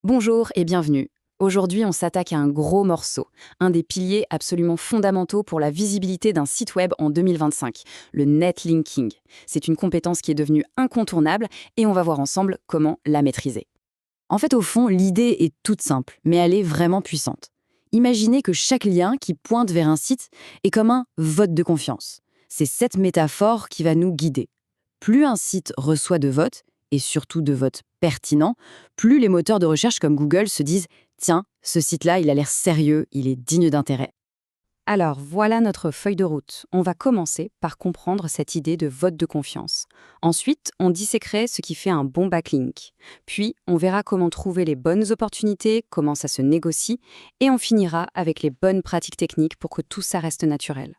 Bonjour et bienvenue. Aujourd'hui, on s'attaque à un gros morceau, un des piliers absolument fondamentaux pour la visibilité d'un site web en 2025, le netlinking. C'est une compétence qui est devenue incontournable et on va voir ensemble comment la maîtriser. En fait, au fond, l'idée est toute simple, mais elle est vraiment puissante. Imaginez que chaque lien qui pointe vers un site est comme un vote de confiance. C'est cette métaphore qui va nous guider. Plus un site reçoit de votes, et surtout de votes pertinents, plus les moteurs de recherche comme Google se disent «Tiens, ce site-là, il a l'air sérieux, il est digne d'intérêt». Alors voilà notre feuille de route. On va commencer par comprendre cette idée de vote de confiance. Ensuite, on disséquerait ce qui fait un bon backlink. Puis, on verra comment trouver les bonnes opportunités, comment ça se négocie, et on finira avec les bonnes pratiques techniques pour que tout ça reste naturel.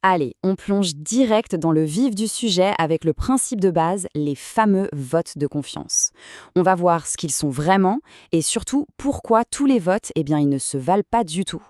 Allez, on plonge direct dans le vif du sujet avec le principe de base, les fameux votes de confiance. On va voir ce qu'ils sont vraiment et surtout pourquoi tous les votes, ils ne se valent pas du tout.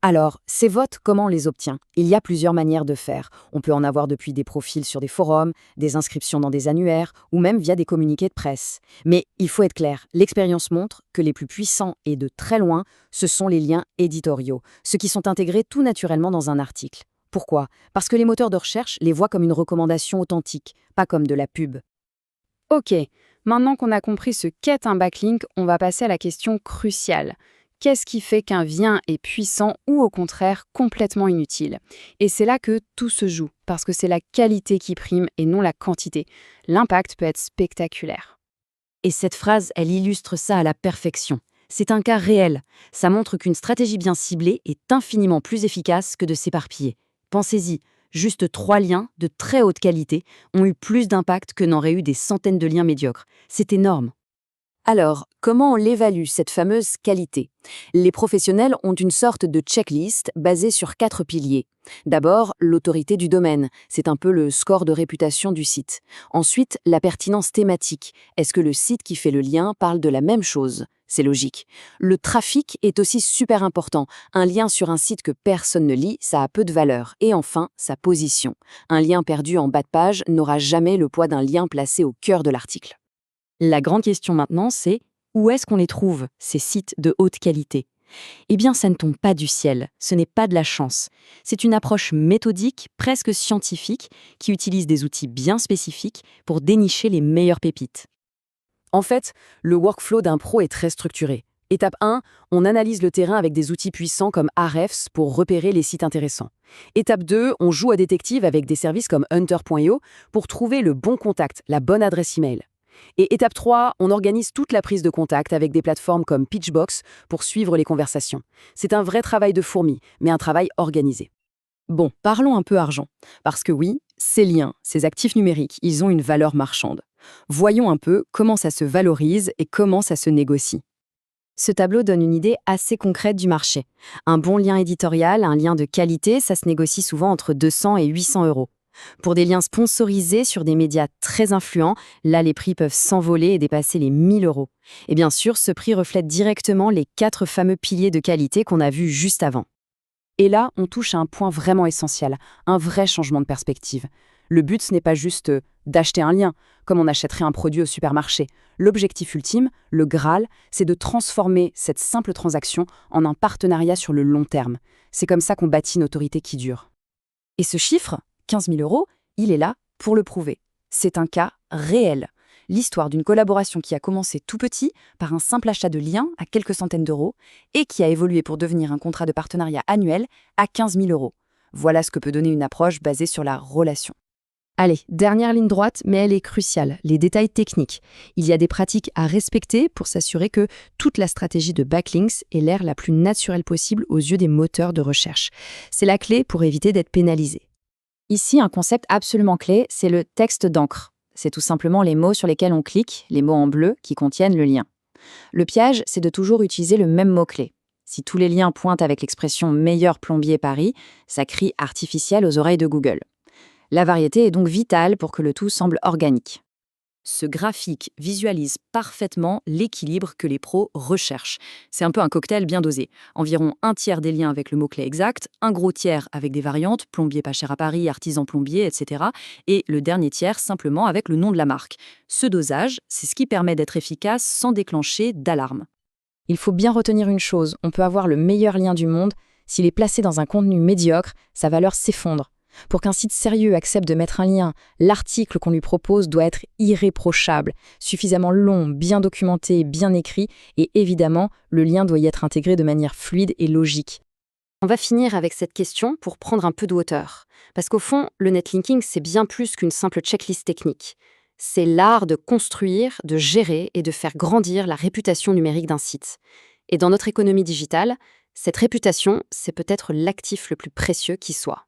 Alors, ces votes, comment on les obtient? Il y a plusieurs manières de faire. On peut en avoir depuis des profils sur des forums, des inscriptions dans des annuaires ou même via des communiqués de presse. Mais il faut être clair, l'expérience montre que les plus puissants et de très loin, ce sont les liens éditoriaux, ceux qui sont intégrés tout naturellement dans un article. Pourquoi? Parce que les moteurs de recherche les voient comme une recommandation authentique, pas comme de la pub. Ok, maintenant qu'on a compris ce qu'est un backlink, on va passer à la question cruciale. Qu'est-ce qui fait qu'un lien est puissant ou au contraire complètement inutile? Et c'est là que tout se joue, parce que c'est la qualité qui prime et non la quantité. L'impact peut être spectaculaire. Et cette phrase, elle illustre ça à la perfection. C'est un cas réel. Ça montre qu'une stratégie bien ciblée est infiniment plus efficace que de s'éparpiller. Pensez-y, juste 3 liens de très haute qualité ont eu plus d'impact que n'auraient eu des centaines de liens médiocres. C'est énorme. Alors, comment on l'évalue, cette fameuse qualité? Les professionnels ont une sorte de checklist basée sur 4 piliers. D'abord, l'autorité du domaine, c'est un peu le score de réputation du site. Ensuite, la pertinence thématique. Est-ce que le site qui fait le lien parle de la même chose? C'est logique. Le trafic est aussi super important. Un lien sur un site que personne ne lit, ça a peu de valeur. Et enfin, sa position. Un lien perdu en bas de page n'aura jamais le poids d'un lien placé au cœur de l'article. La grande question maintenant, c'est où est-ce qu'on les trouve, ces sites de haute qualité? Eh bien, ça ne tombe pas du ciel, ce n'est pas de la chance. C'est une approche méthodique, presque scientifique, qui utilise des outils bien spécifiques pour dénicher les meilleures pépites. En fait, le workflow d'un pro est très structuré. Étape 1, on analyse le terrain avec des outils puissants comme Ahrefs pour repérer les sites intéressants. Étape 2, on joue à détective avec des services comme Hunter.io pour trouver le bon contact, la bonne adresse email. Et étape 3, on organise toute la prise de contact avec des plateformes comme Pitchbox pour suivre les conversations. C'est un vrai travail de fourmi, mais un travail organisé. Bon, parlons un peu argent. Parce que oui, ces liens, ces actifs numériques, ils ont une valeur marchande. Voyons un peu comment ça se valorise et comment ça se négocie. Ce tableau donne une idée assez concrète du marché. Un bon lien éditorial, un lien de qualité, ça se négocie souvent entre 200 et 800 euros. Pour des liens sponsorisés sur des médias très influents, là les prix peuvent s'envoler et dépasser les 1000 euros. Et bien sûr, ce prix reflète directement les 4 fameux piliers de qualité qu'on a vus juste avant. Et là, on touche à un point vraiment essentiel, un vrai changement de perspective. Le but, ce n'est pas juste d'acheter un lien, comme on achèterait un produit au supermarché. L'objectif ultime, le Graal, c'est de transformer cette simple transaction en un partenariat sur le long terme. C'est comme ça qu'on bâtit une autorité qui dure. Et ce chiffre, 15 000 euros, il est là pour le prouver. C'est un cas réel. L'histoire d'une collaboration qui a commencé tout petit, par un simple achat de liens à quelques centaines d'euros, et qui a évolué pour devenir un contrat de partenariat annuel à 15 000 euros. Voilà ce que peut donner une approche basée sur la relation. Allez, dernière ligne droite, mais elle est cruciale, les détails techniques. Il y a des pratiques à respecter pour s'assurer que toute la stratégie de backlinks ait l'air la plus naturelle possible aux yeux des moteurs de recherche. C'est la clé pour éviter d'être pénalisé. Ici, un concept absolument clé, c'est le texte d'encre. C'est tout simplement les mots sur lesquels on clique, les mots en bleu qui contiennent le lien. Le piège, c'est de toujours utiliser le même mot-clé. Si tous les liens pointent avec l'expression «meilleur plombier Paris», ça crie artificiel aux oreilles de Google. La variété est donc vitale pour que le tout semble organique. Ce graphique visualise parfaitement l'équilibre que les pros recherchent. C'est un peu un cocktail bien dosé. Environ un tiers des liens avec le mot-clé exact, un gros tiers avec des variantes, plombier pas cher à Paris, artisan plombier, etc. Et le dernier tiers simplement avec le nom de la marque. Ce dosage, c'est ce qui permet d'être efficace sans déclencher d'alarme. Il faut bien retenir une chose, on peut avoir le meilleur lien du monde, s'il est placé dans un contenu médiocre, sa valeur s'effondre. Pour qu'un site sérieux accepte de mettre un lien, l'article qu'on lui propose doit être irréprochable, suffisamment long, bien documenté, bien écrit, et évidemment, le lien doit y être intégré de manière fluide et logique. On va finir avec cette question pour prendre un peu de hauteur. Parce qu'au fond, le netlinking, c'est bien plus qu'une simple checklist technique. C'est l'art de construire, de gérer et de faire grandir la réputation numérique d'un site. Et dans notre économie digitale, cette réputation, c'est peut-être l'actif le plus précieux qui soit.